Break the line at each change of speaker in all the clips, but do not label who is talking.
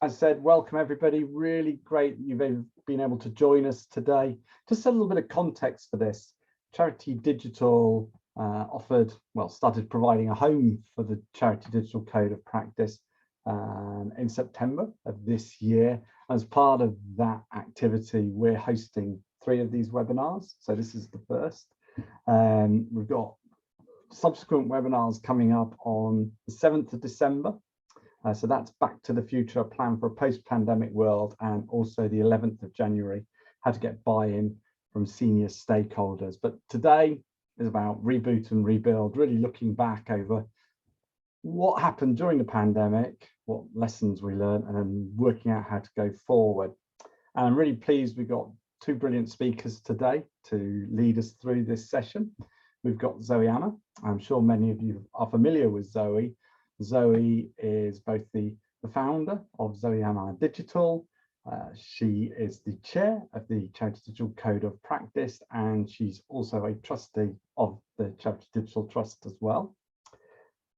I said, welcome everybody. Really great that you've been able to join us today. Just a little bit of context for this. Charity Digital started providing a home for the Charity Digital Code of Practice in September of this year. As part of that activity, we're hosting 3 of these webinars. So this is the first. We've got subsequent webinars coming up on the 7th of December. So that's Back to the Future, a plan for a post-pandemic world, and also the 11th of January, how to get buy-in from senior stakeholders. But today is about reboot and rebuild, really looking back over what happened during the pandemic, what lessons we learned, and then working out how to go forward. And I'm really pleased we've got 2 brilliant speakers today to lead us through this session. We've got Zoe Amar. I'm sure many of you are familiar with Zoe. Zoe is both the founder of Zoe Amar Digital. She is the chair of the Charity Digital Code of Practice, and she's also a trustee of the Charity Digital Trust as well.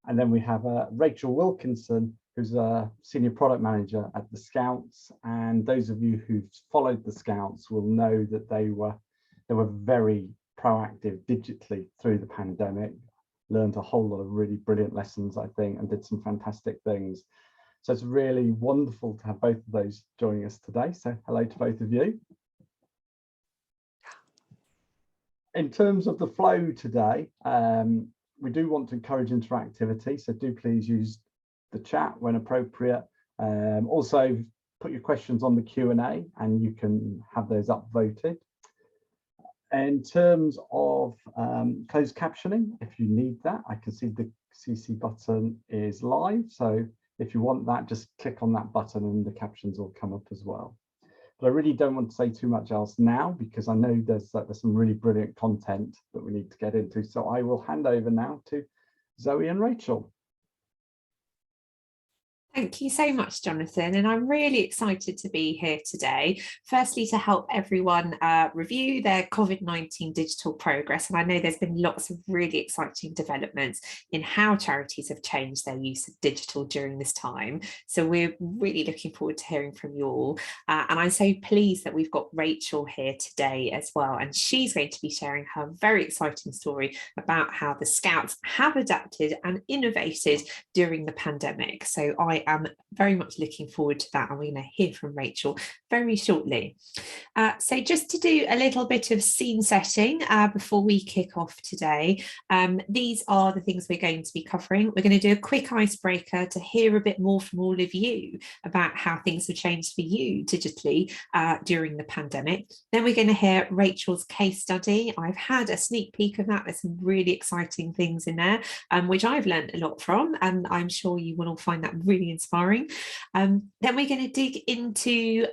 And then we have Rachel Wilkinson, who's a senior product manager at the Scouts. And those of you who've followed the Scouts will know that they were very proactive digitally through the pandemic, learned a whole lot of really brilliant lessons, I think, and did some fantastic things. So it's really wonderful to have both of those joining us today. So hello to both of you. In terms of the flow today, we do want to encourage interactivity, so do please use the chat when appropriate. Also put your questions on the Q&A and you can have those upvoted. In terms of closed captioning, if you need that, I can see the CC button is live. So if you want that, just click on that button and the captions will come up as well. But I really don't want to say too much else now because I know there's some really brilliant content that we need to get into. So I will hand over now to Zoe and Rachel.
Thank you so much, Jonathan, and I'm really excited to be here today. Firstly, to help everyone review their COVID-19 digital progress, and I know there's been lots of really exciting developments in how charities have changed their use of digital during this time. So we're really looking forward to hearing from you all. And I'm so pleased that we've got Rachel here today as well, and she's going to be sharing her very exciting story about how the Scouts have adapted and innovated during the pandemic. So I am very much looking forward to that, and we're going to hear from Rachel very shortly. So just to do a little bit of scene setting before we kick off today, these are the things we're going to be covering. We're going to do a quick icebreaker to hear a bit more from all of you about how things have changed for you digitally during the pandemic. Then we're going to hear Rachel's case study. I've had a sneak peek of that. There's some really exciting things in there, which I've learned a lot from, and I'm sure you will all find that really inspiring. Then we're going to dig into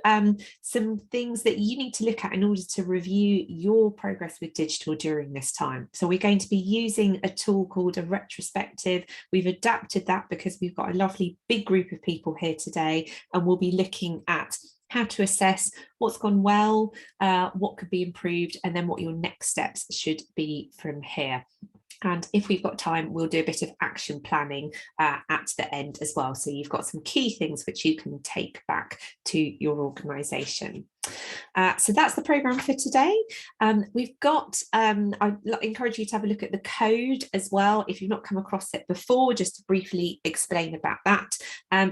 some things that you need to look at in order to review your progress with digital during this time. So we're going to be using a tool called a retrospective. We've adapted that because we've got a lovely big group of people here today, and we'll be looking at how to assess what's gone well, what could be improved, and then what your next steps should be from here. And if we've got time, we'll do a bit of action planning at the end as well. So you've got some key things which you can take back to your organisation. So that's the programme for today. We've got, I encourage you to have a look at the code as well. If you've not come across it before, just to briefly explain about that.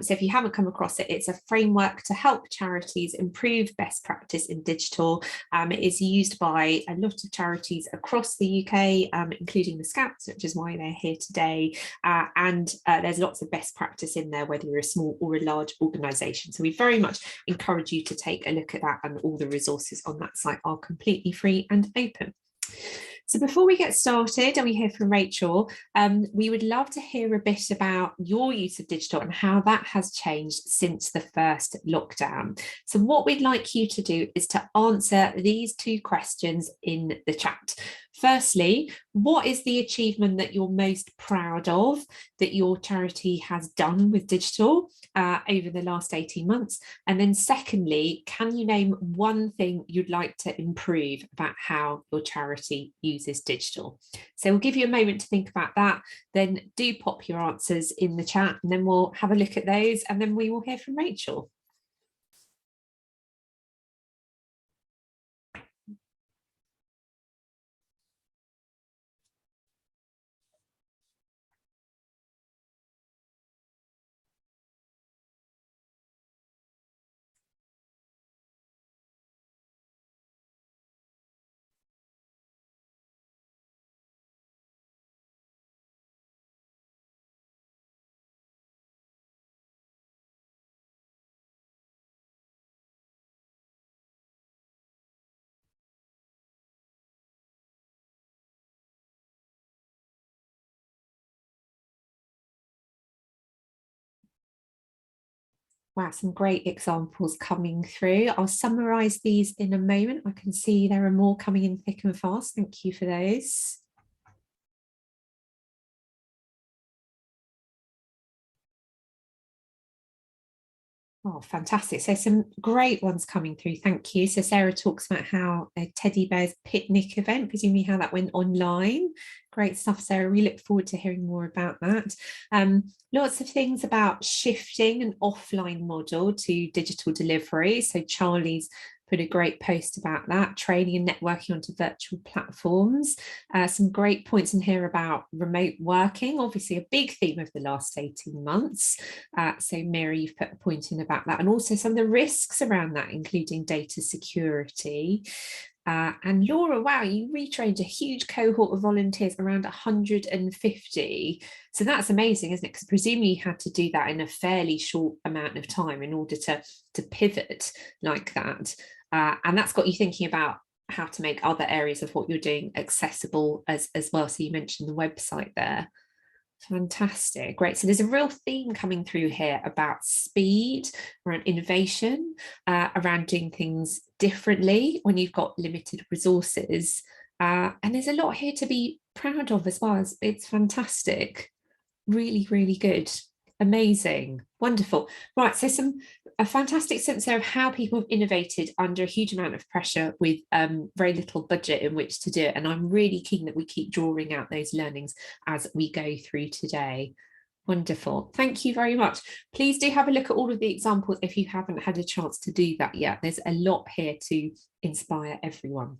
So if you haven't come across it, it's a framework to help charities improve best practice in digital. It is used by a lot of charities across the UK, including the Scouts, which is why they're here today. And there's lots of best practice in there, whether you're a small or a large organisation. So we very much encourage you to take a look at that, and all the resources on that site are completely free and open. So before we get started and we hear from Rachel, we would love to hear a bit about your use of digital and how that has changed since the first lockdown. So what we'd like you to do is to answer these 2 questions in the chat. Firstly, what is the achievement that you're most proud of that your charity has done with digital over the last 18 months? And then secondly, can you name one thing you'd like to improve about how your charity uses digital? So we'll give you a moment to think about that. Then do pop your answers in the chat, and then we'll have a look at those, and then we will hear from Rachel. Wow, some great examples coming through. I'll summarise these in a moment. I can see there are more coming in thick and fast. Thank you for those. Oh, fantastic. So some great ones coming through. Thank you. So Sarah talks about how a teddy bear's picnic event, presumably how that went online. Great stuff, Sarah. We look forward to hearing more about that. Lots of things about shifting an offline model to digital delivery. So Charlie's put a great post about that, training and networking onto virtual platforms. Some great points in here about remote working, obviously a big theme of the last 18 months. So Mary, you've put a point in about that, and also some of the risks around that, including data security. And Laura, wow, you retrained a huge cohort of volunteers, around 150. So that's amazing, isn't it? Because presumably you had to do that in a fairly short amount of time in order to pivot like that. And that's got you thinking about how to make other areas of what you're doing accessible as well. So you mentioned the website there. Fantastic, great. So there's a real theme coming through here about speed, around innovation, around doing things differently when you've got limited resources. And there's a lot here to be proud of as well. It's fantastic, really, really good. Amazing, wonderful. Right, so a fantastic sense there of how people have innovated under a huge amount of pressure with very little budget in which to do it. And I'm really keen that we keep drawing out those learnings as we go through today. Wonderful, thank you very much. Please do have a look at all of the examples if you haven't had a chance to do that yet. There's a lot here to inspire everyone.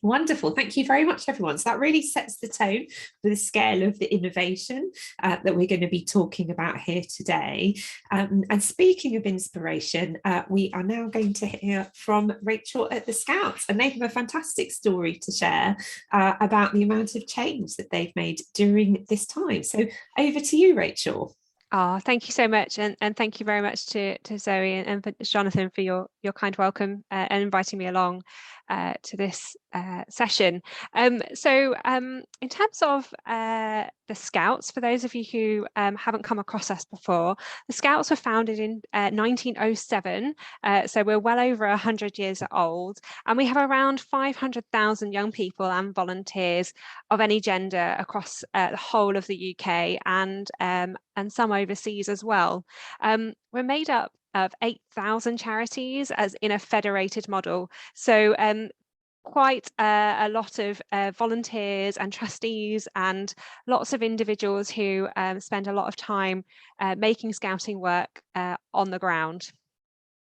Wonderful, thank you very much, everyone. So that really sets the tone for the scale of the innovation that we're going to be talking about here today. And speaking of inspiration, we are now going to hear from Rachel at the Scouts, and they have a fantastic story to share about the amount of change that they've made during this time. So over to you, Rachel.
Oh, thank you so much, and thank you very much to Zoe and for Jonathan for your kind welcome and inviting me along to this session. So in terms of the Scouts, for those of you who haven't come across us before, the Scouts were founded in 1907, so we're well over 100 years old, and we have around 500,000 young people and volunteers of any gender across the whole of the UK and some overseas as well. We're made up of 8,000 charities as in a federated model. So quite a lot of volunteers and trustees and lots of individuals who spend a lot of time making scouting work on the ground.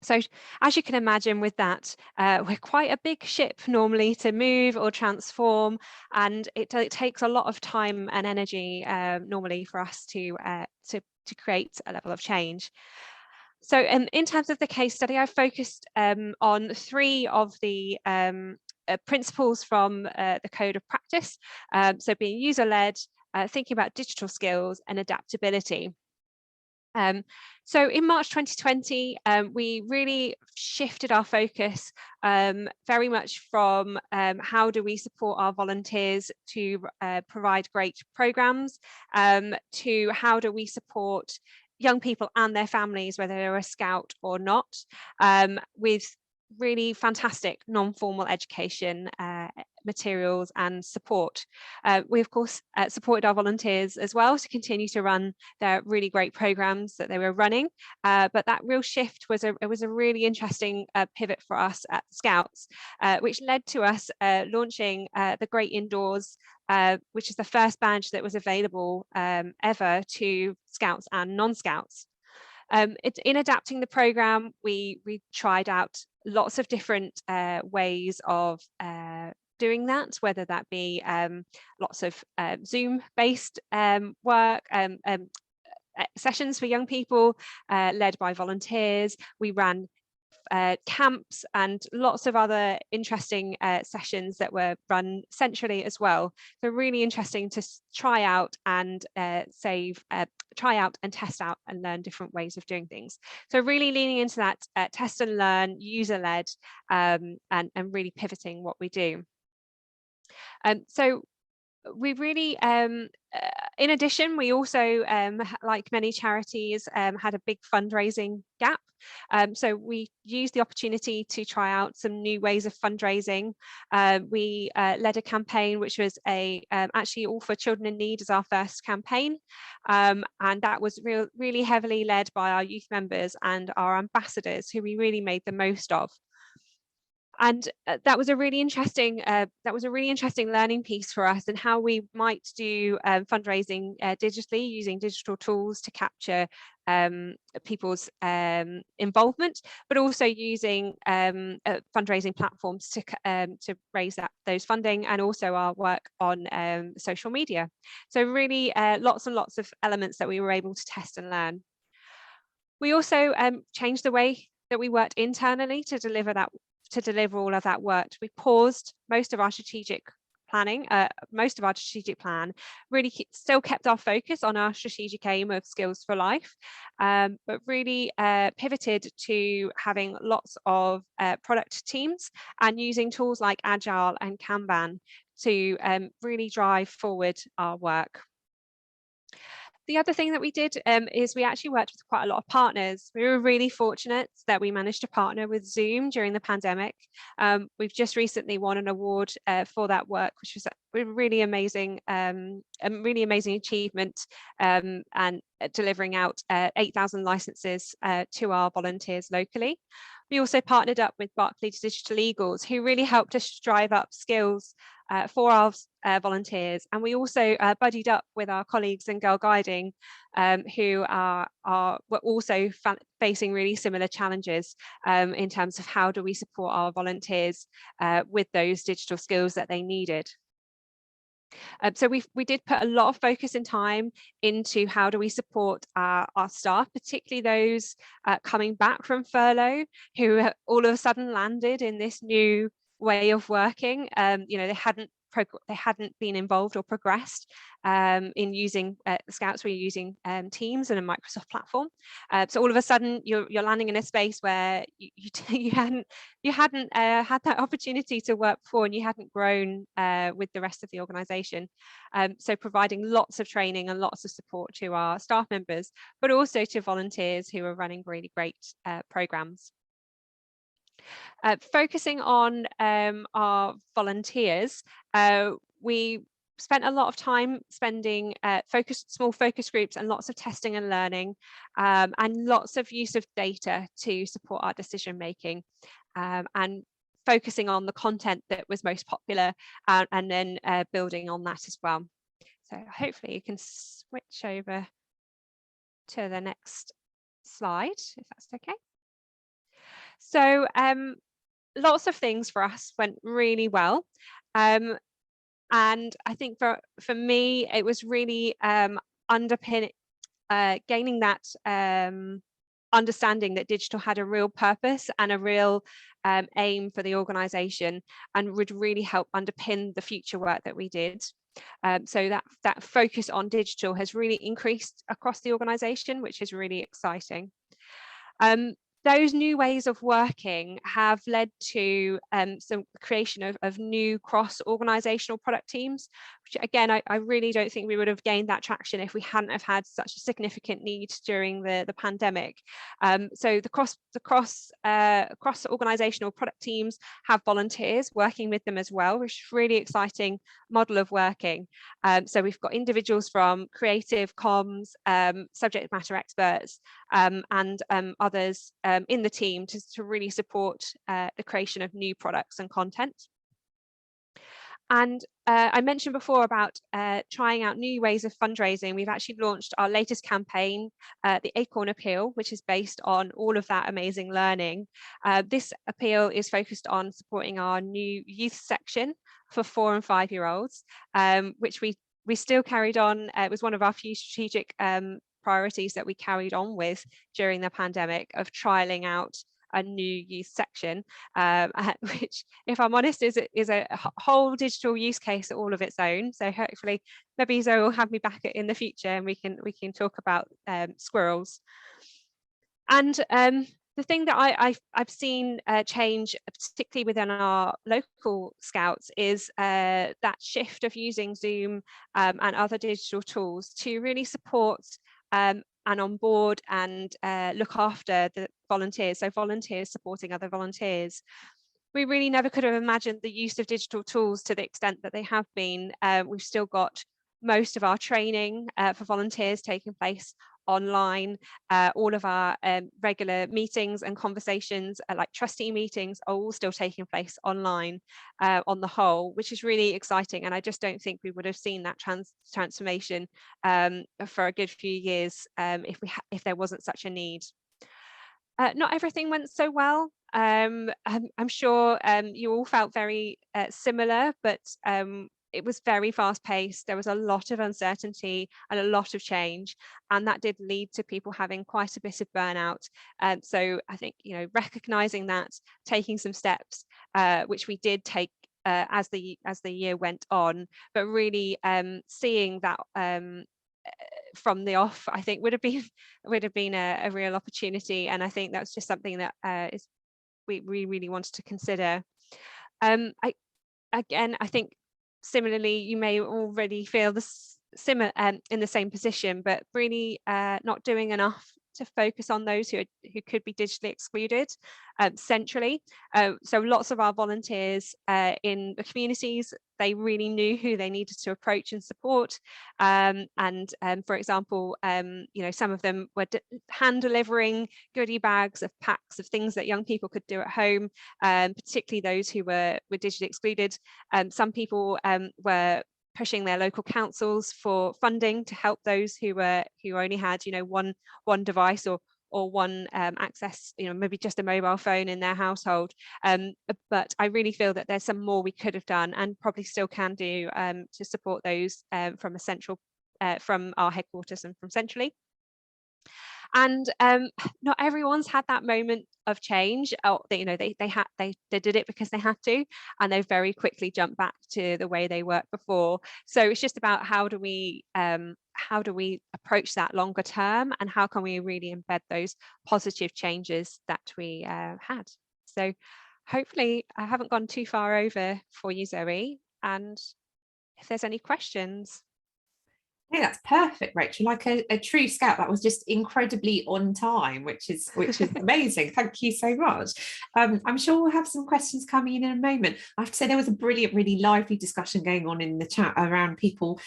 So as you can imagine with that, we're quite a big ship normally to move or transform, and it takes a lot of time and energy normally for us to create a level of change. So in terms of the case study, I've focused on 3 of the principles from the code of practice. So being user-led, thinking about digital skills and adaptability. So in March 2020, we really shifted our focus very much from how do we support our volunteers to provide great programs to how do we support young people and their families, whether they're a Scout or not, with really fantastic non-formal education materials and support. We of course supported our volunteers as well to continue to run their really great programs that they were running, but that real shift was a really interesting pivot for us at Scouts, which led to us launching the Great Indoors, which is the first badge that was available ever to Scouts and non-Scouts. In adapting the program, we tried out lots of different ways of doing that, whether that be lots of Zoom-based work, sessions for young people led by volunteers. We ran camps and lots of other interesting sessions that were run centrally as well. So really interesting to try out and try out and test out and learn different ways of doing things. So really leaning into that test and learn, user-led, and really pivoting what we do. So we really, in addition, we also, like many charities, had a big fundraising gap. So we used the opportunity to try out some new ways of fundraising. We led a campaign which was actually All for Children in Need as our first campaign. And that was really heavily led by our youth members and our ambassadors, who we really made the most of. And that was a really interesting learning piece for us, and how we might do fundraising digitally, using digital tools to capture people's involvement, but also using fundraising platforms to raise those funding, and also our work on social media. So really lots and lots of elements that we were able to test and learn. We also changed the way that we worked internally to deliver all of that work. We paused most of our strategic planning, most of our strategic plan, really still kept our focus on our strategic aim of skills for life, but really pivoted to having lots of product teams and using tools like Agile and Kanban to really drive forward our work. The other thing that we did is we actually worked with quite a lot of partners. We were really fortunate that we managed to partner with Zoom during the pandemic. We've just recently won an award for that work, which was a really amazing achievement, and delivering out 8,000 licenses to our volunteers locally. We also partnered up with Barclays Digital Eagles, who really helped us drive up skills for our volunteers. And we also buddied up with our colleagues in Girl Guiding, who were also facing really similar challenges in terms of how do we support our volunteers with those digital skills that they needed. So we did put a lot of focus and time into how do we support our staff, particularly those coming back from furlough, who all of a sudden landed in this new way of working. They hadn't been involved or progressed in using Scouts. We were using Teams and a Microsoft platform. So all of a sudden you're landing in a space where you hadn't had that opportunity to work before, and you hadn't grown with the rest of the organisation. So providing lots of training and lots of support to our staff members, but also to volunteers who are running really great programmes. Focusing on our volunteers, we spent a lot of time spending small focus groups and lots of testing and learning, and lots of use of data to support our decision making, and focusing on the content that was most popular, and then building on that as well. So hopefully you can switch over to the next slide, if that's okay. So lots of things for us went really well, and I think for me it was really gaining that understanding that digital had a real purpose and a real aim for the organisation, and would really help underpin the future work that we did. So that focus on digital has really increased across the organisation, which is really exciting. Those new ways of working have led to some creation of new cross-organisational product teams, which again, I really don't think we would have gained that traction if we hadn't have had such a significant need during the pandemic. So the cross-organisational product teams have volunteers working with them as well, which is a really exciting model of working. So we've got individuals from creative, comms, subject matter experts, and others in the team to really support the creation of new products and content. And I mentioned before about trying out new ways of fundraising. We've actually launched our latest campaign, the Acorn Appeal, which is based on all of that amazing learning. This appeal is focused on supporting our new youth section for 4 and 5-year-olds, which we still carried on. It was one of our few strategic priorities that we carried on with during the pandemic, of trialing out a new youth section, which, if I'm honest, is a whole digital use case all of its own. So hopefully maybe Zoe will have me back in the future and we can talk about squirrels. And the thing that I've seen change, particularly within our local scouts, is that shift of using Zoom and other digital tools to really support and onboard and look after the volunteers. So volunteers supporting other volunteers. We really never could have imagined the use of digital tools to the extent that they have been. We've still got most of our training for volunteers taking place online. All of our regular meetings and conversations, like trustee meetings, are all still taking place online on the whole, which is really exciting. And I just don't think we would have seen that transformation for a good few years if there wasn't such a need. Not everything went so well. I'm sure you all felt very similar, but it was very fast paced. There was a lot of uncertainty and a lot of change, and that did lead to people having quite a bit of burnout. So I think, recognizing that, taking some steps, which we did take as the year went on, but really seeing that from the off, I think would have been a real opportunity. And I think that's just something that we really wanted to consider. I think similarly, you may already feel similar in the same position, but really not doing enough to focus on those who could be digitally excluded centrally. So lots of our volunteers in the communities, they really knew who they needed to approach and support. And for example, some of them were hand delivering goodie bags of packs of things that young people could do at home, particularly those who were digitally excluded. Some people were pushing their local councils for funding to help those who only had one device or one access, maybe just a mobile phone in their household. But I really feel that there's some more we could have done and probably still can do to support those from our headquarters and from centrally. And not everyone's had that moment of change. They did it because they had to, and they very quickly jumped back to the way they worked before. So it's just about how do we approach that longer term, and how can we really embed those positive changes that we had. So hopefully I haven't gone too far over for you, Zoe, and if there's any questions.
Yeah, that's perfect, Rachel. Like a true scout, that was just incredibly on time, which is amazing. Thank you so much. I'm sure we'll have some questions coming in a moment. I have to say there was a brilliant, really lively discussion going on in the chat around people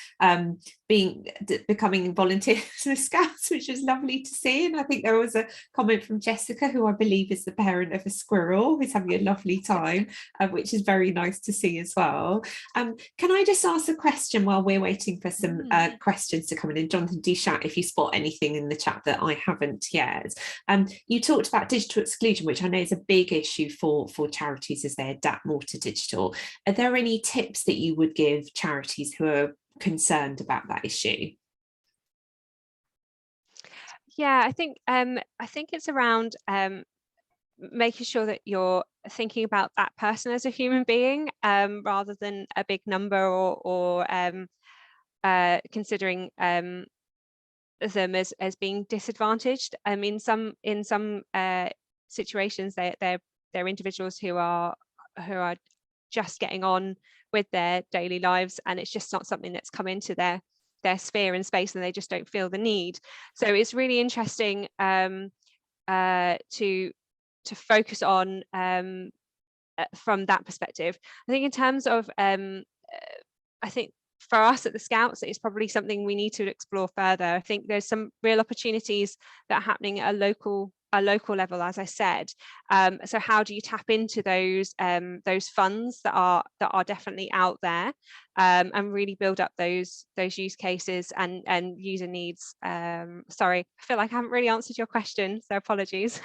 becoming volunteers with scouts, which was lovely to see. And I think there was a comment from Jessica, who I believe is the parent of a squirrel, who's having a lovely time, which is very nice to see as well. Can I just ask a question while we're waiting for some questions to come in? And Jonathan, do shout if you spot anything in the chat that I haven't yet. You talked about digital exclusion, which I know is a big issue for charities as they adapt more to digital. Are there any tips that you would give charities who are concerned about that issue?
Yeah, I think it's around making sure that you're thinking about that person as a human being, rather than a big number, or considering them as being disadvantaged. In some situations, they're individuals who are just getting on with their daily lives, and it's just not something that's come into their sphere and space, and they just don't feel the need. So it's really interesting to focus on from that perspective. I think in terms of I think for us at the Scouts, it's probably something we need to explore further. I think there's some real opportunities that are happening at a local level, as I said. So how do you tap into those funds that are definitely out there, and really build up those use cases and user needs? Sorry, I feel like I haven't really answered your question, so apologies.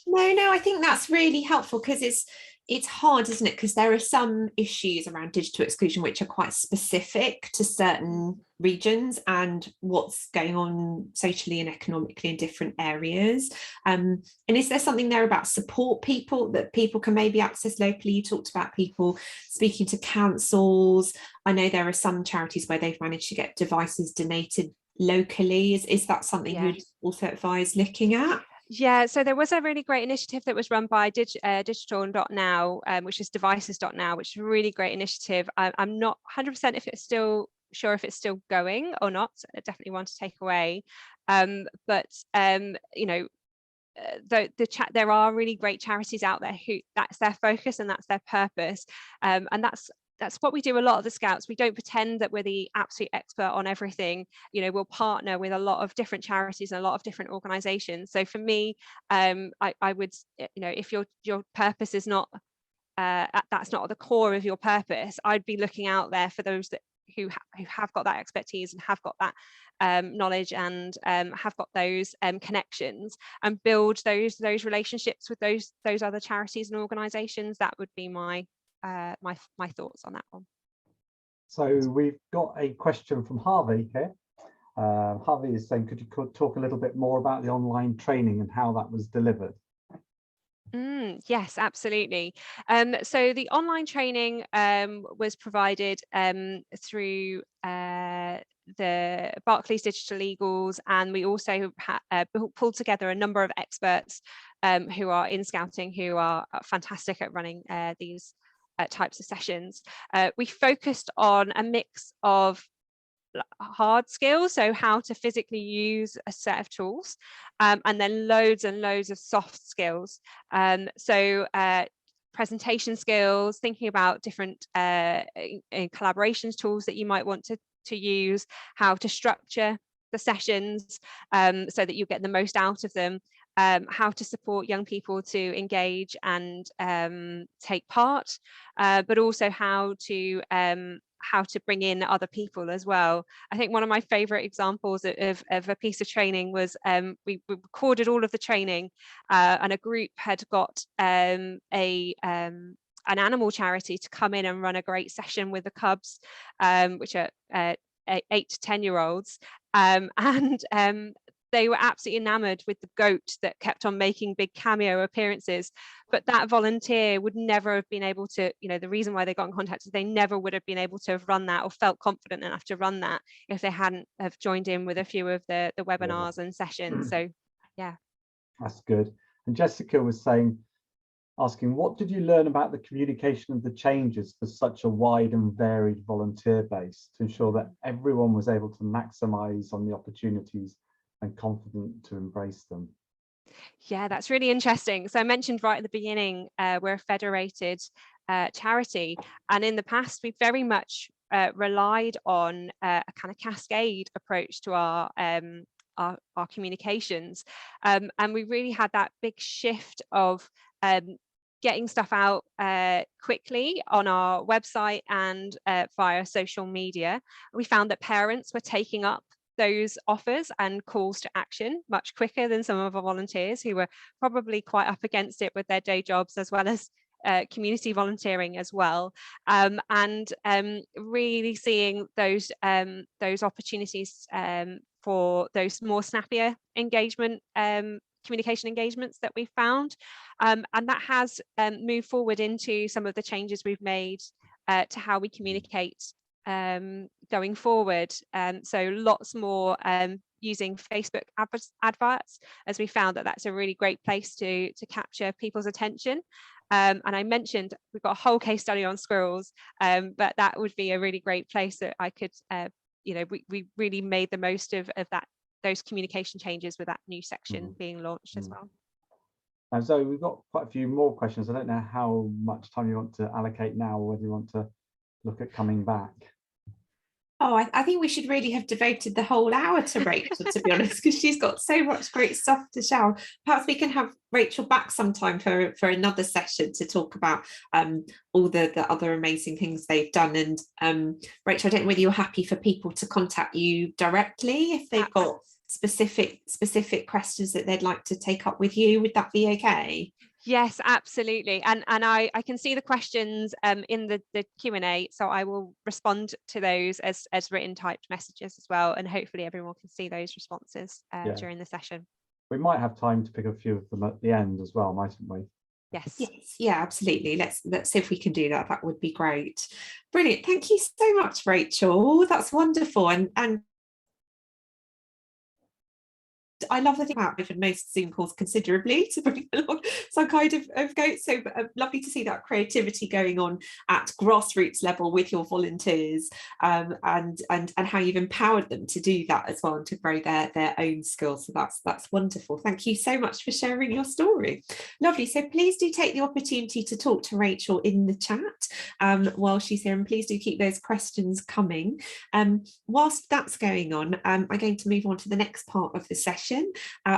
No, I think that's really helpful, because it's hard, isn't it? Because there are some issues around digital exclusion which are quite specific to certain regions and what's going on socially and economically in different areas. And is there something there about support people that people can maybe access locally? You talked about people speaking to councils. I know there are some charities where they've managed to get devices donated locally. Is that something you'd also advise looking at?
Yeah, so there was a really great initiative that was run by digital.now, which is devices.now, which is a really great initiative. I'm not 100% if it's still going or not. I definitely want to take away. But you know, there are really great charities out there who that's their focus and that's their purpose, and that's what we do a lot of the Scouts. We don't pretend that we're the absolute expert on everything. You know, we'll partner with a lot of different charities and a lot of different organizations. So for me, I would, you know, if your purpose is not that's not at the core of your purpose, I'd be looking out there for those that who have got that expertise and have got that knowledge and have got those connections, and build those relationships with those other charities and organizations. That would be my my thoughts on that one.
So we've got a question from Harvey here. Harvey is saying, could you talk a little bit more about the online training and how that was delivered?
Yes, absolutely. So the online training was provided through the Barclays Digital Eagles, and we also pulled together a number of experts who are in Scouting, who are fantastic at running these types of sessions. We focused on a mix of hard skills, so how to physically use a set of tools, and then loads and loads of soft skills. So presentation skills, thinking about different collaborations tools that you might want to use, how to structure the sessions so that you get the most out of them, how to support young people to engage and take part, but also how to bring in other people as well. I think one of my favorite examples of a piece of training was we recorded all of the training, and a group had got an animal charity to come in and run a great session with the cubs, which are 8 to 10-year-olds, and they were absolutely enamored with the goat that kept on making big cameo appearances. But that volunteer would never have been able to, you know, the reason why they got in contact is they never would have been able to have run that or felt confident enough to run that if they hadn't have joined in with a few of the webinars and sessions. So yeah, that's
good. And Jessica was asking, what did you learn about the communication of the changes for such a wide and varied volunteer base to ensure that everyone was able to maximize on the opportunities and confident to embrace them?
Yeah, that's really interesting. So I mentioned right at the beginning, we're a federated charity, and in the past we've very much relied on a kind of cascade approach to our communications, and we really had that big shift of getting stuff out quickly on our website and via social media. We found that parents were taking up those offers and calls to action much quicker than some of our volunteers, who were probably quite up against it with their day jobs as well as community volunteering as well, and really seeing those opportunities for those more snappier engagement, communication engagements that we found, and that has moved forward into some of the changes we've made to how we communicate going forward. So lots more using Facebook adverts, as we found that that's a really great place to capture people's attention. And I mentioned we've got a whole case study on squirrels, but that would be a really great place that I could, you know, we really made the most of those communication changes with that new section being launched as well.
And so we've got quite a few more questions. I don't know how much time you want to allocate now, or whether you want to look at coming back.
Oh, I think we should really have devoted the whole hour to Rachel, to be honest, because she's got so much great stuff to share. Perhaps we can have Rachel back sometime for another session to talk about all the other amazing things they've done. And Rachel, I don't know whether you're happy for people to contact you directly if they've got specific questions that they'd like to take up with you. Would that be okay?
Yes, absolutely. And I can see the questions in the Q&A, so I will respond to those as written typed messages as well, and hopefully everyone can see those responses during the session.
We might have time to pick a few of them at the end as well, mightn't we?
Yes.
Yeah, absolutely. Let's see if we can do that. That would be great. Brilliant. Thank you so much, Rachel. That's wonderful. And I love the thing about even most Zoom calls considerably to bring along some kind of goat. So lovely to see that creativity going on at grassroots level with your volunteers, and how you've empowered them to do that as well and to grow their own skills. So that's wonderful. Thank you so much for sharing your story. Lovely. So please do take the opportunity to talk to Rachel in the chat while she's here, and please do keep those questions coming. Whilst that's going on, I'm going to move on to the next part of the session,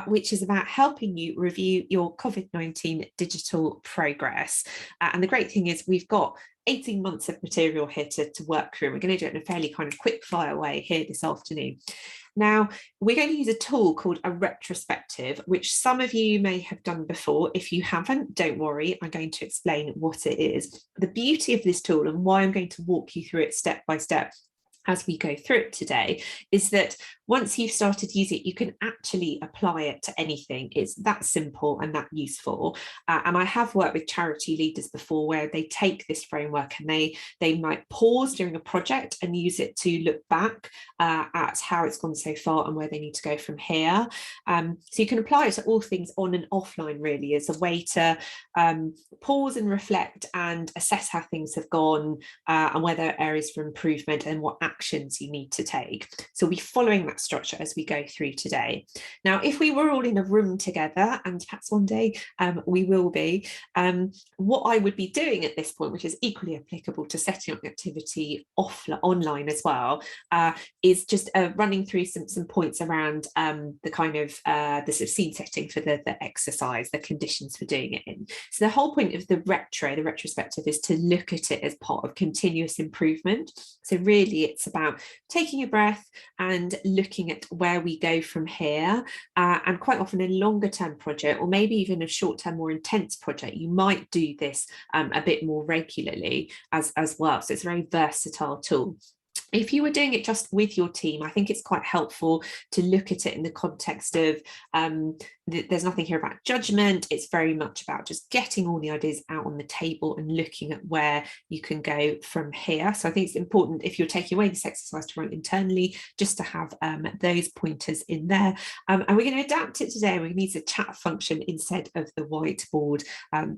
which is about helping you review your COVID-19 digital progress. And the great thing is we've got 18 months of material here to work through. We're going to do it in a fairly kind of quick fire way here this afternoon. Now, we're going to use a tool called a retrospective, which some of you may have done before. If you haven't, don't worry, I'm going to explain what it is. The beauty of this tool and why I'm going to walk you through it step by step as we go through it today is that once you've started using it, you can actually apply it to anything. It's that simple and that useful. And I have worked with charity leaders before where they take this framework and they might pause during a project and use it to look back at how it's gone so far and where they need to go from here. So you can apply it to all things on and offline, really, as a way to pause and reflect and assess how things have gone and where there are areas for improvement and what actions you need to take. So we'll be following that structure as we go through today. Now, if we were all in a room together, and perhaps one day we will be, what I would be doing at this point, which is equally applicable to setting up the activity online as well, is just running through some points around the kind of the sort of scene setting for the exercise, the conditions for doing it in. So the whole point of the retrospective is to look at it as part of continuous improvement. So really it's about taking a breath and looking at where we go from here, and quite often a longer term project, or maybe even a short term more intense project, you might do this a bit more regularly as well. So it's a very versatile tool. If you were doing it just with your team, I think it's quite helpful to look at it in the context of there's nothing here about judgment. It's very much about just getting all the ideas out on the table and looking at where you can go from here. So I think it's important, if you're taking away this exercise to run internally, just to have those pointers in there. And we're going to adapt it today. We're going to use a chat function instead of the whiteboard.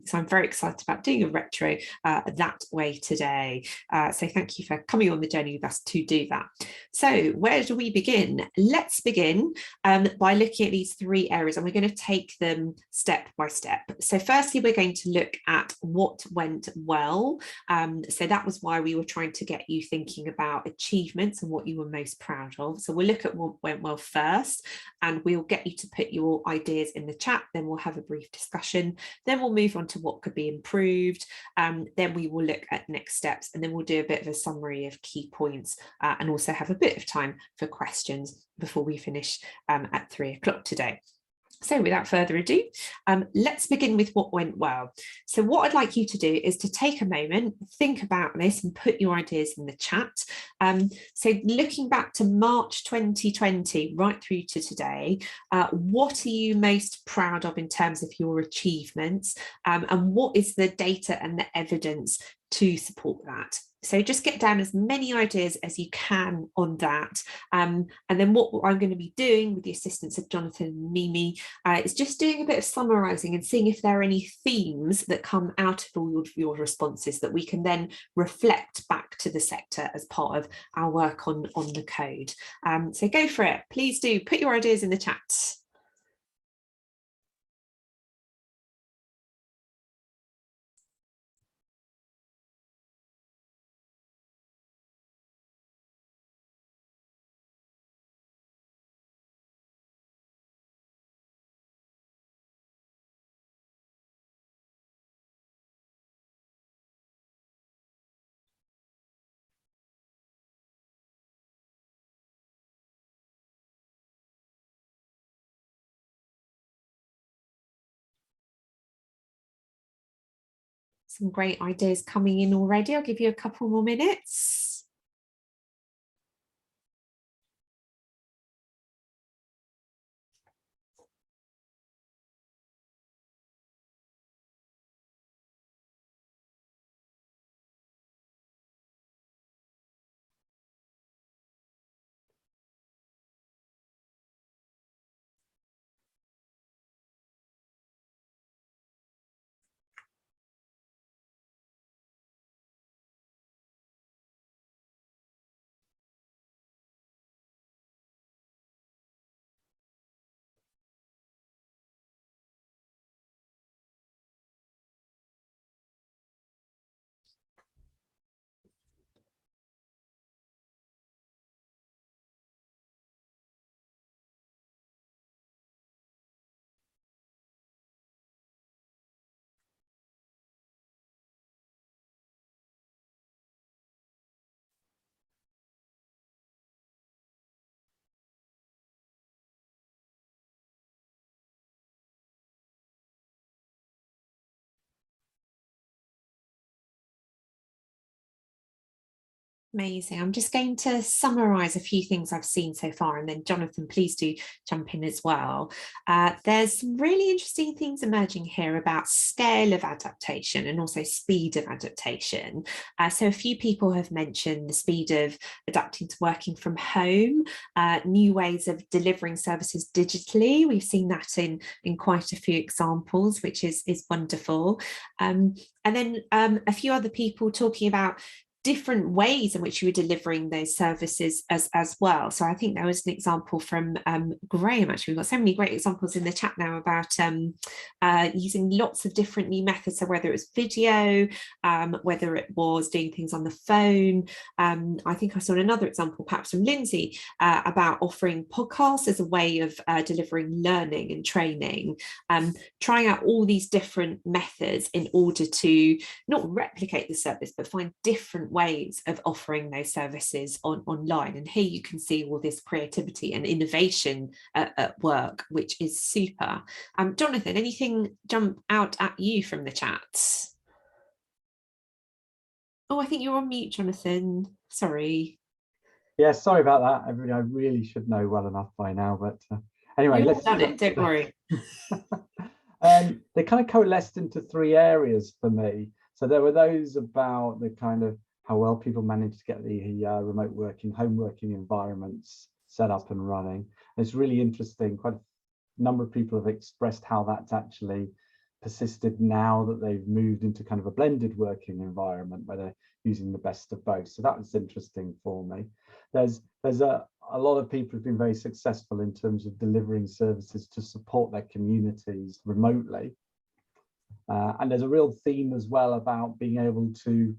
So I'm very excited about doing a retro that way today. So thank you for coming on the journey with us to do that. So where do we begin? Let's begin by looking at these three areas, and we're going to take them step by step. So firstly, we're going to look at what went well. So that was why we were trying to get you thinking about achievements and what you were most proud of. So we'll look at what went well first, and we'll get you to put your ideas in the chat. Then we'll have a brief discussion. Then we'll move on to what could be improved. Then we will look at next steps, and then we'll do a bit of a summary of key points and also have a bit of time for questions before we finish at 3 o'clock today. So without further ado, let's begin with what went well. So what I'd like you to do is to take a moment, think about this and put your ideas in the chat. So looking back to March 2020 right through to today, what are you most proud of in terms of your achievements, and what is the data and the evidence to support that? So just get down as many ideas as you can on that. And then what I'm going to be doing with the assistance of Jonathan and Mimi is just doing a bit of summarising and seeing if there are any themes that come out of all of your responses that we can then reflect back to the sector as part of our work on the code. So go for it. Please do put your ideas in the chat. Some great ideas coming in already. I'll give you a couple more minutes. Amazing. I'm just going to summarise a few things I've seen so far, and then Jonathan, please do jump in as well. There's some really interesting things emerging here about scale of adaptation and also speed of adaptation. So a few people have mentioned the speed of adapting to working from home, new ways of delivering services digitally. We've seen that in quite a few examples, which is wonderful. And then a few other people talking about different ways in which you were delivering those services as well. So I think there was an example from Graham. Actually, we've got so many great examples in the chat now about using lots of different new methods. So whether it was video, whether it was doing things on the phone. I think I saw another example perhaps from Lindsay about offering podcasts as a way of delivering learning and training, trying out all these different methods in order to not replicate the service, but find different ways of offering those services online. And here you can see all this creativity and innovation at work, which is super. Jonathan, anything jump out at you from the chat? Oh, I think you're on mute, Jonathan. Sorry.
Yeah, sorry about that. Everybody, I really should know well enough by now, but anyway,
You've done it, don't worry.
They kind of coalesced into three areas for me. So there were those about the kind of how well people managed to get the remote working, home working environments set up and running. And it's really interesting. Quite a number of people have expressed how that's actually persisted now that they've moved into kind of a blended working environment where they're using the best of both. So that was interesting for me. There's a lot of people who've been very successful in terms of delivering services to support their communities remotely. And there's a real theme as well about being able to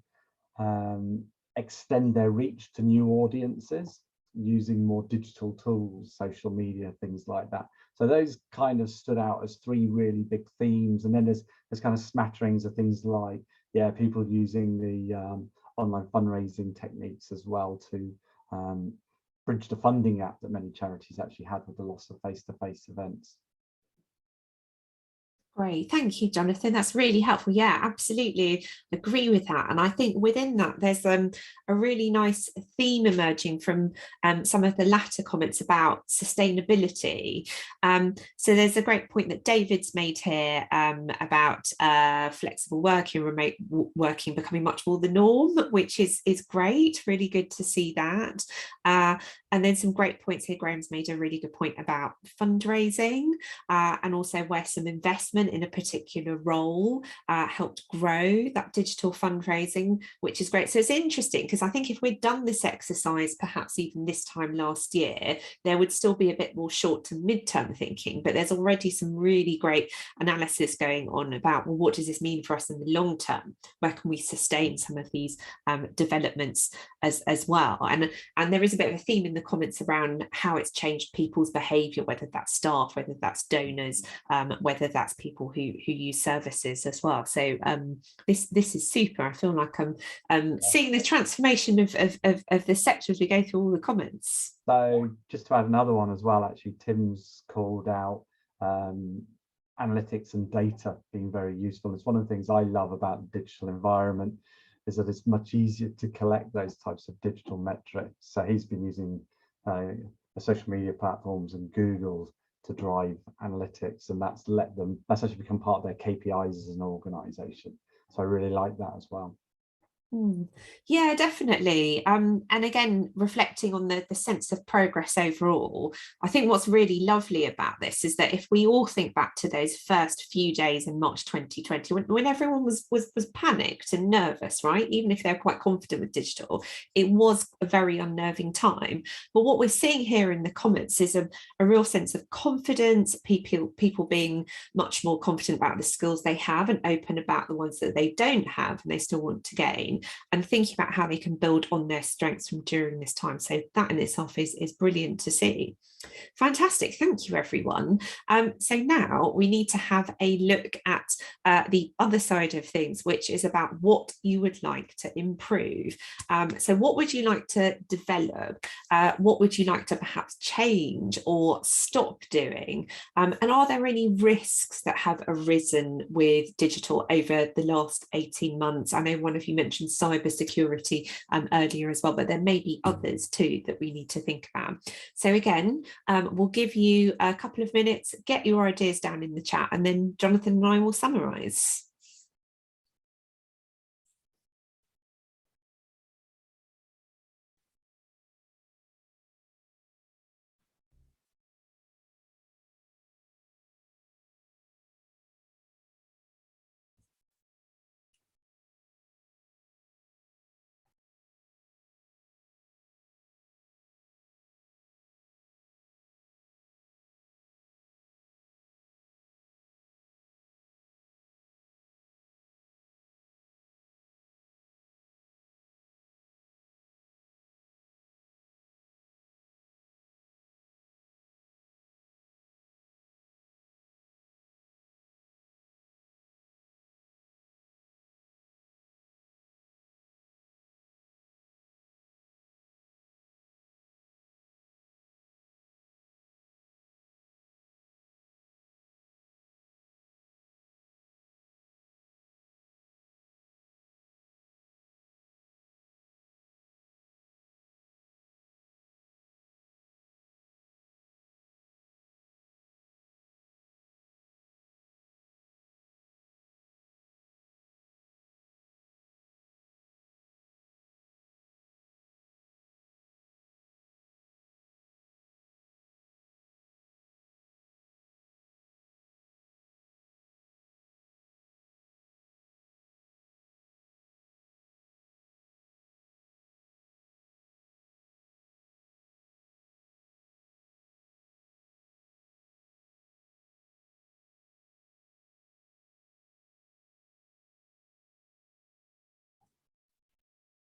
extend their reach to new audiences using more digital tools, social media, things like that. So those kind of stood out as three really big themes. And then there's kind of smatterings of things like, yeah, people using the online fundraising techniques as well to bridge the funding gap that many charities actually had with the loss of face-to-face events.
Great, thank you, Jonathan. That's really helpful. Yeah, absolutely agree with that. And I think within that, there's a really nice theme emerging from some of the latter comments about sustainability. So there's a great point that David's made here about flexible working, remote working becoming much more the norm, which is great. Really good to see that. And then some great points here. Graham's made a really good point about fundraising and also where some investment in a particular role helped grow that digital fundraising, which is great. So it's interesting because I think if we'd done this exercise perhaps even this time last year, there would still be a bit more short to mid-term thinking, but there's already some really great analysis going on about, well, what does this mean for us in the long term? Where can we sustain some of these developments as well? And there is a bit of a theme in the comments around how it's changed people's behaviour, whether that's staff, whether that's donors, whether that's people who use services as well. So this is super. I feel like I'm seeing the transformation of the sector as we go through all the comments.
So just to add another one as well, actually, Tim's called out analytics and data being very useful. It's one of the things I love about the digital environment is that it's much easier to collect those types of digital metrics. So he's been using the social media platforms and Google to drive analytics, and that's actually become part of their KPIs as an organization. So I really like that as well.
Yeah, definitely. And again, reflecting on the sense of progress overall, I think what's really lovely about this is that if we all think back to those first few days in March 2020, when everyone was panicked and nervous, right? Even if they're quite confident with digital, it was a very unnerving time. But what we're seeing here in the comments is a real sense of confidence, people being much more confident about the skills they have and open about the ones that they don't have and they still want to gain, and thinking about how they can build on their strengths from during this time. So that in itself is brilliant to see. Fantastic, thank you everyone. So now we need to have a look at the other side of things, which is about what you would like to improve. So what would you like to develop? What would you like to perhaps change or stop doing? And are there any risks that have arisen with digital over the last 18 months? I know one of you mentioned mentioned cybersecurity earlier as well, but there may be others too that we need to think about. So again, we'll give you a couple of minutes, get your ideas down in the chat, and then Jonathan and I will summarise.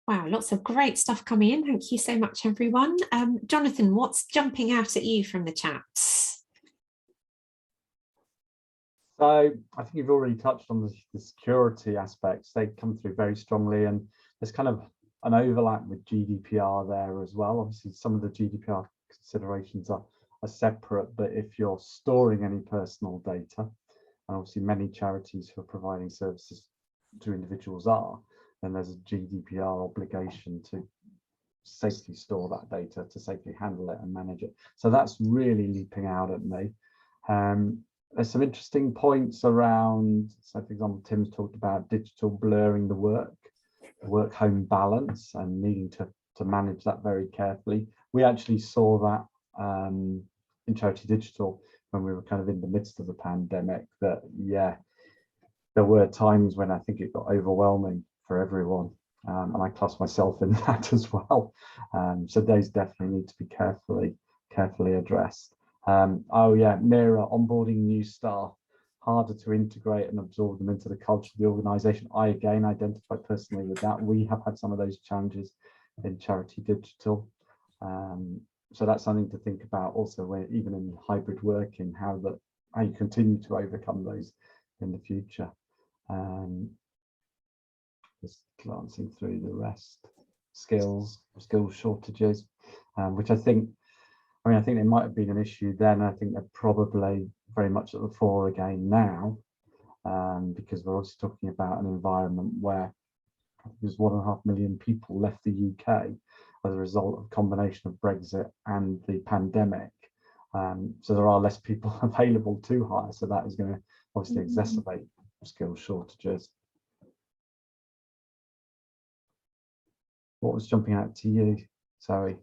Wow, lots of great stuff coming in. Thank you so much, everyone. Jonathan, what's jumping out at you from the chats?
So I think you've already touched on the security aspects. They come through very strongly, and there's kind of an overlap with GDPR there as well. Obviously, some of the GDPR considerations are separate, but if you're storing any personal data, and obviously many charities who are providing services to individuals are, then there's a GDPR obligation to safely store that data, to safely handle it and manage it. So that's really leaping out at me. There's some interesting points around, so for example, Tim's talked about digital blurring the work-home balance and needing to manage that very carefully. We actually saw that in Charity Digital when we were kind of in the midst of the pandemic, that, yeah, there were times when I think it got overwhelming for everyone. And I class myself in that as well. So those definitely need to be carefully addressed. Oh yeah, Mira, onboarding new staff, harder to integrate and absorb them into the culture of the organisation. I again identify personally with that. We have had some of those challenges in Charity Digital. So that's something to think about also, where even in hybrid working, how you continue to overcome those in the future. Just glancing through the rest, skills shortages, which I think they might have been an issue then. I think they're probably very much at the fore again now, because we're also talking about an environment where there's 1.5 million people left the UK as a result of a combination of Brexit and the pandemic. So there are less people available to hire. So that is going to obviously exacerbate skill shortages. What was jumping out to you, Zoe?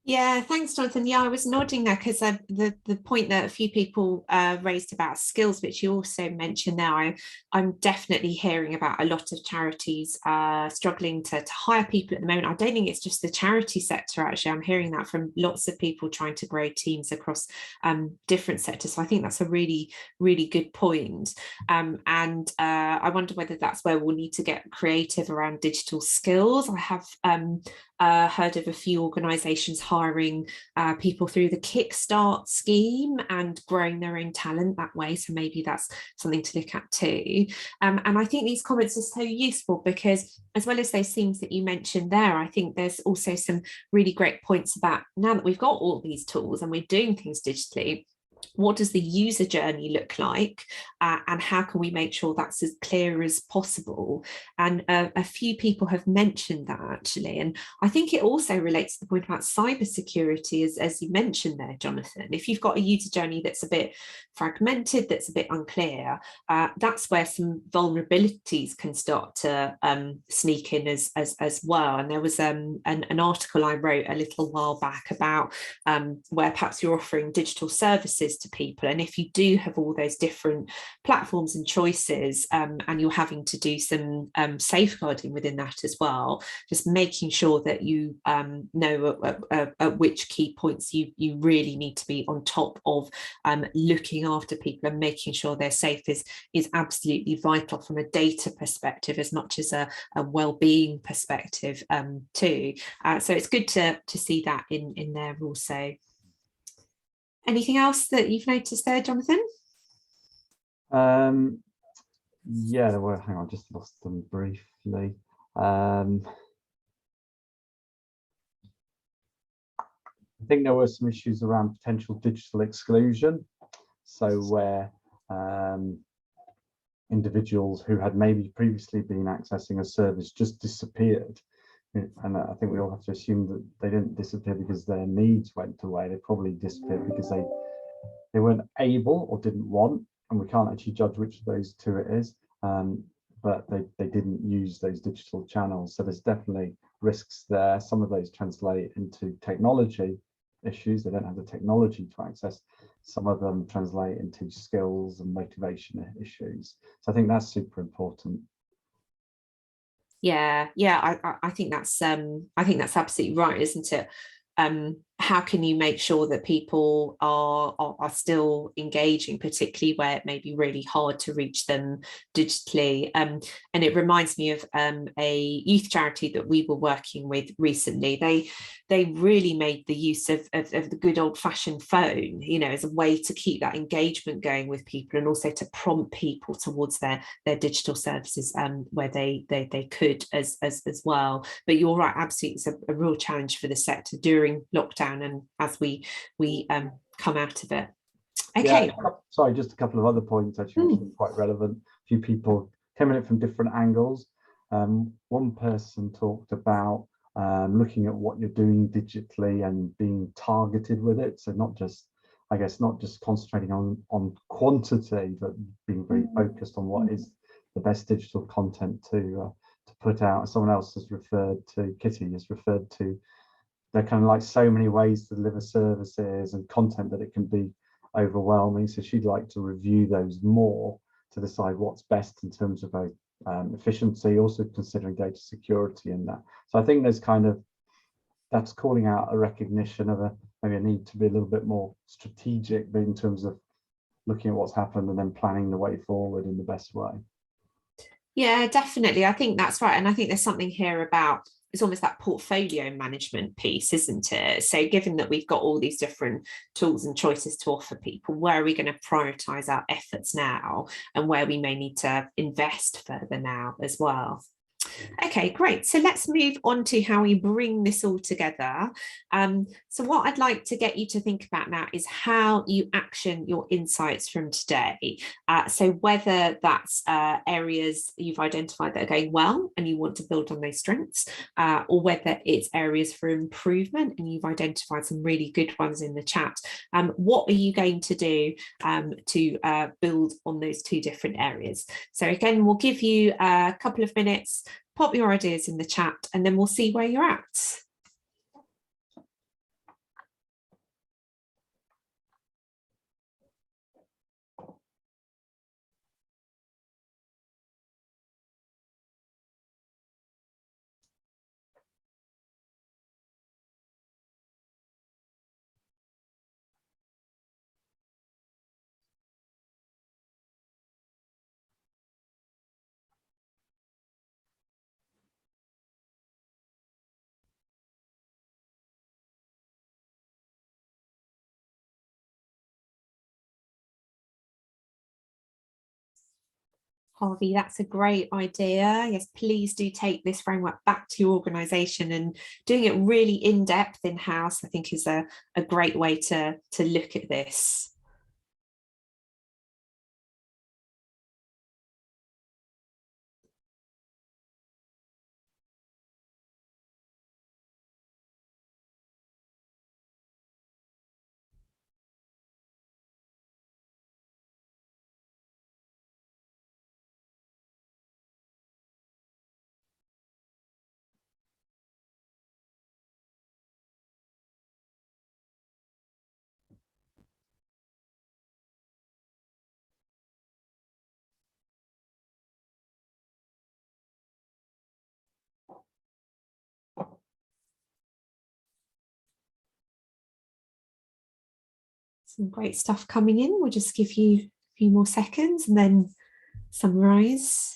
Yeah, thanks, Jonathan. Yeah, I was nodding there because the point that a few people raised about skills, which you also mentioned there, I'm definitely hearing about a lot of charities struggling to hire people at the moment. I don't think it's just the charity sector, actually. I'm hearing that from lots of people trying to grow teams across different sectors. So I think that's a really, really good point. And I wonder whether that's where we'll need to get creative around digital skills. I have heard of a few organisations hiring people through the Kickstart scheme and growing their own talent that way. So maybe that's something to look at too. And I think these comments are so useful because, as well as those themes that you mentioned there, I think there's also some really great points about, now that we've got all these tools and we're doing things digitally, what does the user journey look like, and how can we make sure that's as clear as possible? And a few people have mentioned that, actually, and I think it also relates to the point about cybersecurity, as you mentioned there, Jonathan. If you've got a user journey that's a bit fragmented, that's a bit unclear, that's where some vulnerabilities can start to sneak in as well. And there was an article I wrote a little while back about where perhaps you're offering digital services to people, and if you do have all those different platforms and choices, and you're having to do some safeguarding within that as well, just making sure that you know at which key points you really need to be on top of looking after people and making sure they're safe is absolutely vital from a data perspective as much as a well-being perspective too. So it's good to see that in there also. Anything else that you've noticed there, Jonathan?
Yeah, well, hang on, just lost them briefly. I think there were some issues around potential digital exclusion. So where individuals who had maybe previously been accessing a service just disappeared. And I think we all have to assume that they didn't disappear because their needs went away. They probably disappeared because they weren't able or didn't want, and we can't actually judge which of those two it is. But they didn't use those digital channels. So there's definitely risks there. Some of those translate into technology issues. They don't have the technology to access. Some of them translate into skills and motivation issues. So I think that's super important.
Yeah, I think that's absolutely right, isn't it? How can you make sure that people are still engaging, particularly where it may be really hard to reach them digitally? And it reminds me of a youth charity that we were working with recently. They really made the use of the good old-fashioned phone, you know, as a way to keep that engagement going with people, and also to prompt people towards their digital services where they could as well. But you're right, absolutely, it's a real challenge for the sector during lockdown and as we come out of it. Okay.
Yeah, sorry, just a couple of other points actually, which are quite relevant. A few people came at it from different angles. One person talked about looking at what you're doing digitally and being targeted with it. So not just, I guess, not just concentrating on quantity, but being very focused on what is the best digital content to put out. Someone else has referred to, Kitty has referred to, they're kind of like so many ways to deliver services and content that it can be overwhelming. So she'd like to review those more to decide what's best in terms of efficiency, also considering data security and that. So I think there's that's calling out a recognition of maybe a need to be a little bit more strategic in terms of looking at what's happened and then planning the way forward in the best way.
Yeah, definitely. I think that's right. And I think there's something here about, it's almost that portfolio management piece, isn't it? So given that we've got all these different tools and choices to offer people, where are we going to prioritize our efforts now, and where we may need to invest further now as well? Okay, great. So let's move on to how we bring this all together. So what I'd like to get you to think about now is how you action your insights from today. So whether that's areas you've identified that are going well and you want to build on those strengths, or whether it's areas for improvement and you've identified some really good ones in the chat. What are you going to do to build on those two different areas? So again, we'll give you a couple of minutes, pop your ideas in the chat, and then we'll see where you're at. Harvey, that's a great idea. Yes, please do take this framework back to your organisation, and doing it really in depth in-house, I think, is a great way to look at this. Some great stuff coming in. We'll just give you a few more seconds and then summarise.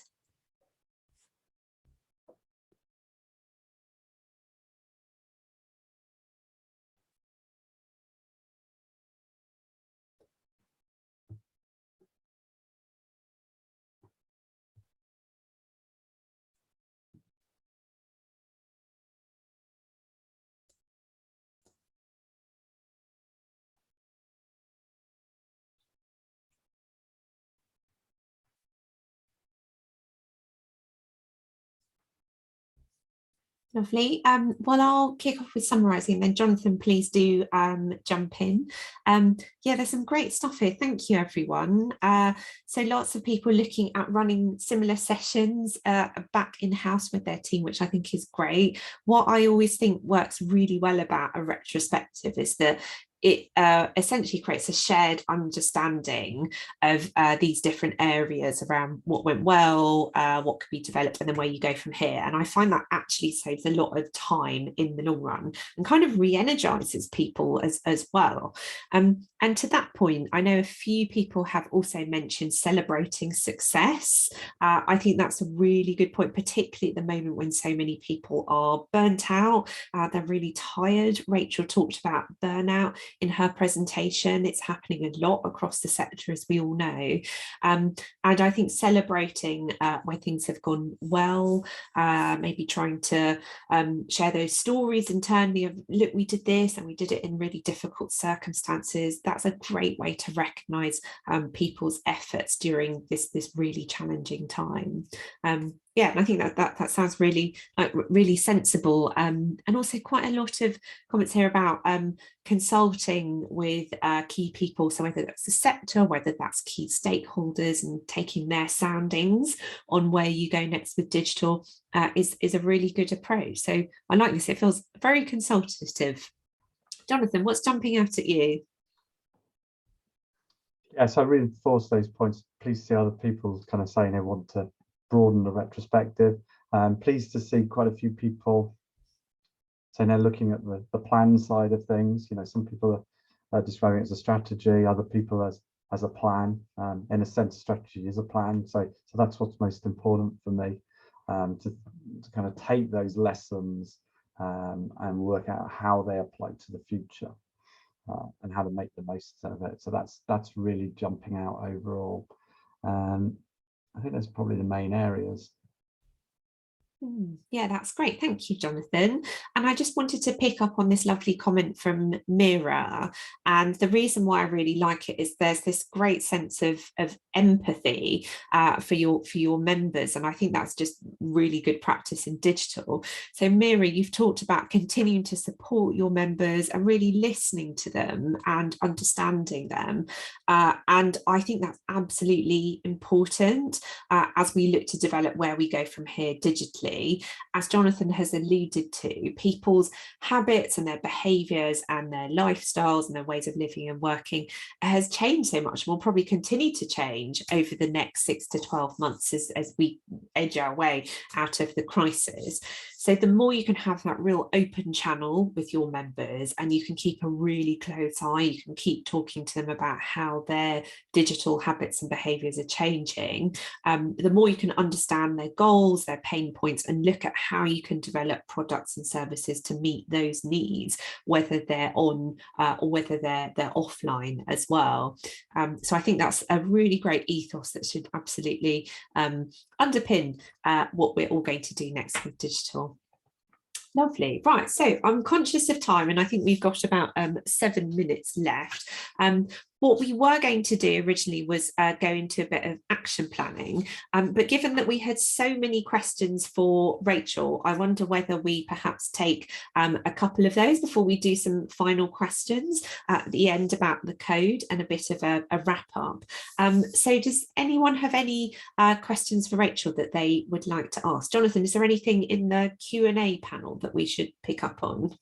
Lovely. Well, I'll kick off with summarising, then Jonathan, please do jump in. Yeah, there's some great stuff here. Thank you, everyone. So lots of people looking at running similar sessions back in-house with their team, which I think is great. What I always think works really well about a retrospective is that it essentially creates a shared understanding of these different areas around what went well, what could be developed, and then where you go from here. And I find that actually saves a lot of time in the long run and kind of re-energizes people as well. And to that point, I know a few people have also mentioned celebrating success. I think that's a really good point, particularly at the moment when so many people are burnt out, they're really tired. Rachel talked about burnout in her presentation. It's happening a lot across the sector, as we all know. And I think celebrating where things have gone well, maybe trying to share those stories internally of, look, we did this and we did it in really difficult circumstances. That's a great way to recognise people's efforts during this really challenging time. Yeah, and I think that sounds really really sensible, and also quite a lot of comments here about consulting with key people, so whether that's the sector, whether that's key stakeholders, and taking their soundings on where you go next with digital is a really good approach. So I like this, it feels very consultative. Jonathan, what's jumping out at you?
Yes, I reinforce those points. Pleased to see other people kind of saying they want to broaden the retrospective. Pleased to see quite a few people saying they're looking at the plan side of things. You know, some people are describing it as a strategy, other people as a plan. In a sense, strategy is a plan. So that's what's most important for me, to kind of take those lessons and work out how they apply to the future. And how to make the most of it. So that's really jumping out overall. I think that's probably the main areas.
Yeah, that's great. Thank you, Jonathan. And I just wanted to pick up on this lovely comment from Mira. And the reason why I really like it is there's this great sense of empathy for your members. And I think that's just really good practice in digital. So Mira, you've talked about continuing to support your members and really listening to them and understanding them. And I think that's absolutely important as we look to develop where we go from here digitally. As Jonathan has alluded to, people's habits and their behaviours and their lifestyles and their ways of living and working has changed so much and will probably continue to change over the next 6 to 12 months as we edge our way out of the crisis. So the more you can have that real open channel with your members, and you can keep a really close eye, you can keep talking to them about how their digital habits and behaviours are changing, the more you can understand their goals, their pain points, and look at how you can develop products and services to meet those needs, whether they're on or whether they're offline as well. So I think that's a really great ethos that should absolutely underpin what we're all going to do next with digital. Lovely. Right, so I'm conscious of time and I think we've got about 7 minutes left. What we were going to do originally was go into a bit of action planning, but given that we had so many questions for Rachel, I wonder whether we perhaps take a couple of those before we do some final questions at the end about the code and a bit of a wrap up. So does anyone have any questions for Rachel that they would like to ask? Jonathan, is there anything in the Q&A panel that we should pick up on?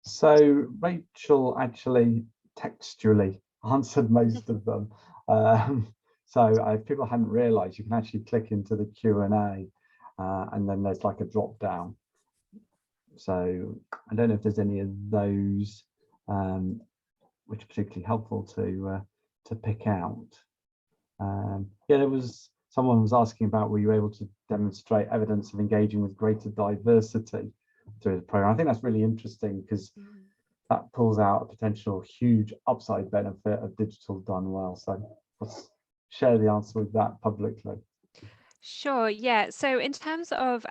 So Rachel actually textually answered most of them. So if people hadn't realized, you can actually click into the Q&A and then there's like a drop down. So I don't know if there's any of those which are particularly helpful to pick out. Yeah, there was someone was asking about, were you able to demonstrate evidence of engaging with greater diversity through the program? I think that's really interesting, because that pulls out a potential huge upside benefit of digital done well. So let's share the answer with that publicly.
Sure. Yeah. So in terms of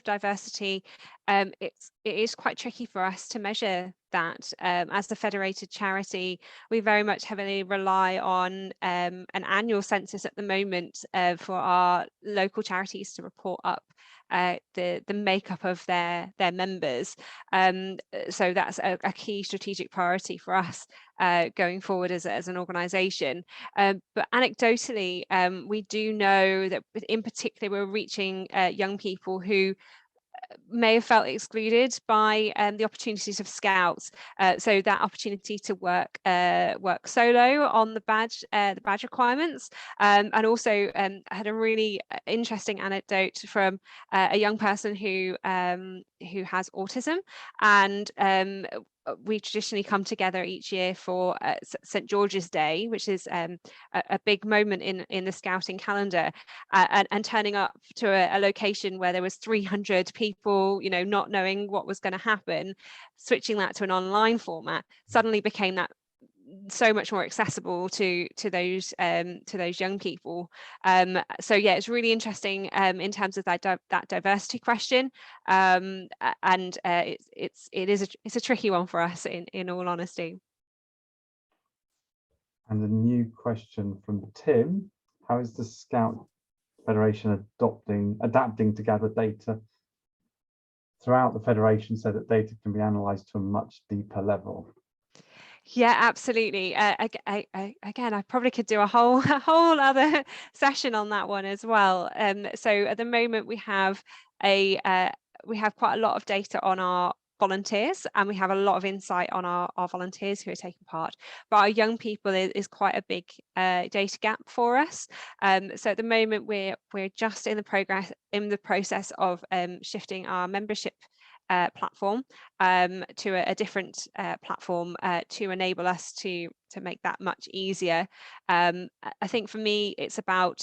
diversity, it is quite tricky for us to measure that. As the federated charity, we very much heavily rely on an annual census at the moment for our local charities to report up the makeup of their members. So that's a key strategic priority for us going forward as an organisation. But anecdotally, we do know that in particular we're reaching young people who may have felt excluded by the opportunities of Scouts. So that opportunity to work solo on the badge requirements, and also had a really interesting anecdote from a young person who has autism, and we traditionally come together each year for St George's Day, which is a big moment in the Scouting calendar, and turning up to a location where there was 300 people, you know, not knowing what was going to happen, switching that to an online format suddenly became that so much more accessible to those young people. So yeah, it's really interesting in terms of that diversity question, and it's a tricky one for us in all honesty.
And a new question from Tim: how is the Scout Federation adapting to gather data throughout the Federation so that data can be analysed to a much deeper level?
Yeah, absolutely. Again, I probably could do a whole other session on that one as well. So at the moment we have quite a lot of data on our volunteers, and we have a lot of insight on our volunteers who are taking part, but our young people is quite a big data gap for us. So at the moment we're just in the process of shifting our membership platform to a different platform to enable us to make that much easier. I think for me it's about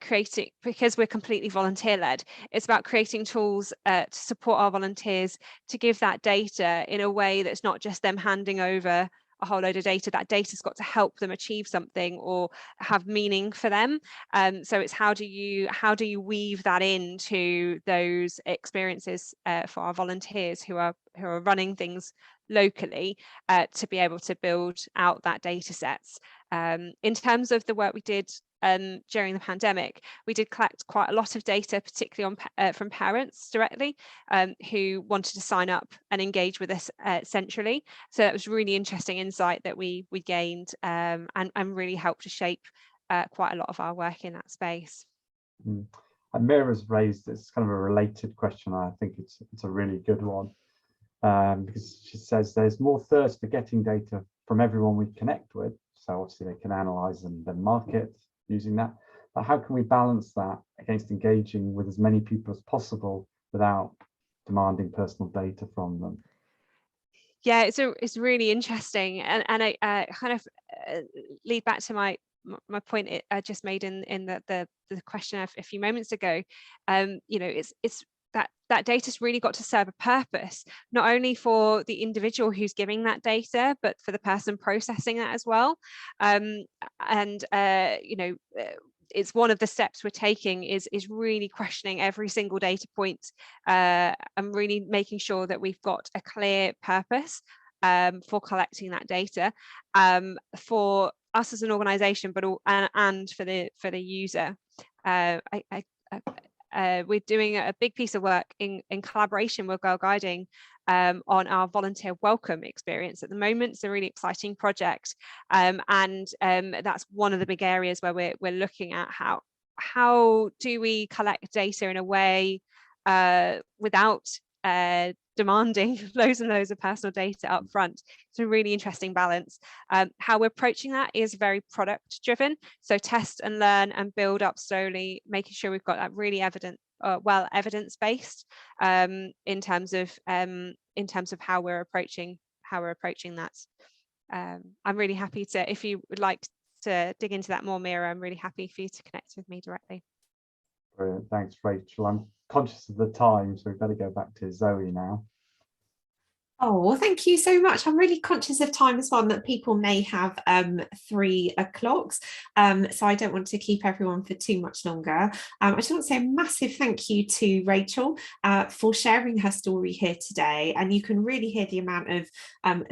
creating, because we're completely volunteer led, it's about creating tools to support our volunteers to give that data in a way that's not just them handing over a whole load of data. That data's got to help them achieve something or have meaning for them. So it's how do you weave that into those experiences for our volunteers who are running things locally to be able to build out that data sets. In terms of the work we did during the pandemic, we did collect quite a lot of data, particularly from parents directly who wanted to sign up and engage with us centrally. So that was really interesting insight that we gained and really helped to shape quite a lot of our work in that space.
And Mira's raised this kind of a related question. I think it's a really good one, because she says there's more thirst for getting data from everyone we connect with. So obviously they can analyse and then market using that. But how can we balance that against engaging with as many people as possible without demanding personal data from them?
Yeah, it's really interesting, and I kind of lead back to my point I just made in the question a few moments ago. You know, it's that data's really got to serve a purpose, not only for the individual who's giving that data, but for the person processing that as well. You know, it's one of the steps we're taking is really questioning every single data point and really making sure that we've got a clear purpose for collecting that data for us as an organization, but and for the user. We're doing a big piece of work in collaboration with Girl Guiding on our volunteer welcome experience at the moment. It's a really exciting project, and that's one of the big areas where we're looking at how do we collect data in a way without demanding loads and loads of personal data up front. It's a really interesting balance. How we're approaching that is very product driven, so test and learn and build up slowly, making sure we've got that really evidence based in terms of how we're approaching that. I'm really happy to, if you would like to dig into that more, Mira, I'm really happy for you to connect with me directly.
Brilliant. Thanks, Rachel. I'm conscious of the time, so we've got to go back to Zoe now.
Oh, well, thank you so much. I'm really conscious of time as well, that people may have 3 o'clocks. So I don't want to keep everyone for too much longer. I just want to say a massive thank you to Rachel for sharing her story here today. And you can really hear the amount of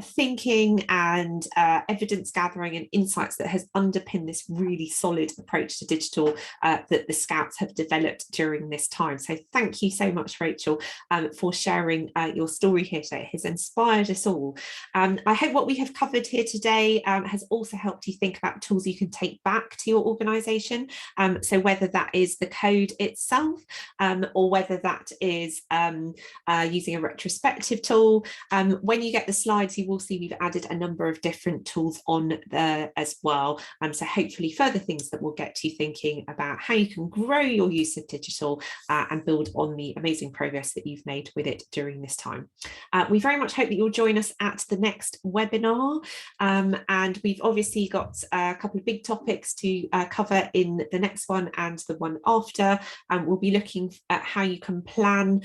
thinking and evidence gathering and insights that has underpinned this really solid approach to digital that the Scouts have developed during this time. So thank you so much, Rachel, for sharing your story here today. It has inspired us all. I hope what we have covered here today has also helped you think about tools you can take back to your organisation. So whether that is the code itself, or whether that is using a retrospective tool. When you get the slides, you will see we've added a number of different tools on there as well. So hopefully further things that will get you thinking about how you can grow your use of digital and build on the amazing progress that you've made with it during this time. We very much hope that you'll join us at the next webinar, and we've obviously got a couple of big topics to cover in the next one and the one after. We'll be looking at how you can plan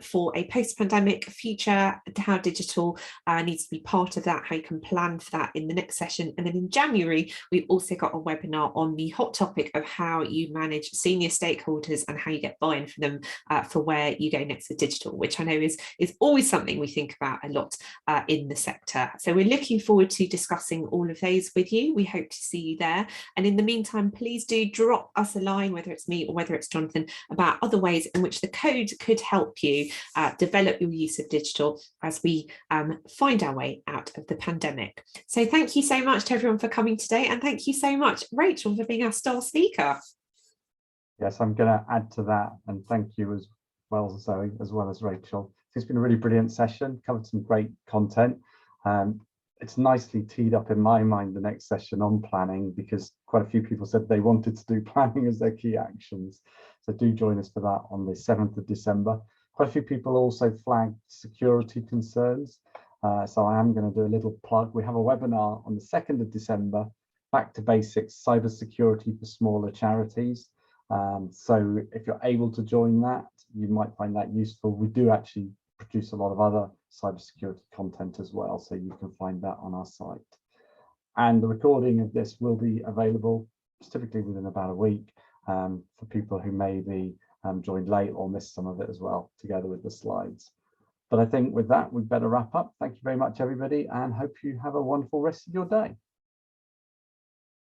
for a post-pandemic future, how digital needs to be part of that, how you can plan for that in the next session. And then in January, we've also got a webinar on the hot topic of how you manage senior stakeholders and how you get buy-in from them for where you go next with digital, which I know is always something we think about a lot in the sector. So we're looking forward to discussing all of those with you. We hope to see you there. And in the meantime, please do drop us a line, whether it's me or whether it's Jonathan, about other ways in which the code could help you develop your use of digital as we find our way out of the pandemic. So thank you so much to everyone for coming today. And thank you so much, Rachel, for being our star speaker. Yes,
I'm going to add to that, and thank you as well, Zoe, as well as Rachel. It's been a really brilliant session, covered some great content. It's nicely teed up in my mind the next session on planning, because quite a few people said they wanted to do planning as their key actions. So do join us for that on the 7th of December. Quite a few people also flagged security concerns. So I am going to do a little plug. We have a webinar on the 2nd of December, Back to Basics, Cybersecurity for Smaller Charities. So if you're able to join that, you might find that useful. We do actually produce a lot of other cybersecurity content as well, so you can find that on our site. And the recording of this will be available typically within about a week for people who maybe joined late or missed some of it as well, together with the slides. But I think with that, we'd better wrap up. Thank you very much, everybody, and hope you have a wonderful rest of your day.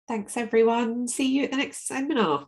Thanks, everyone. See you at the next seminar.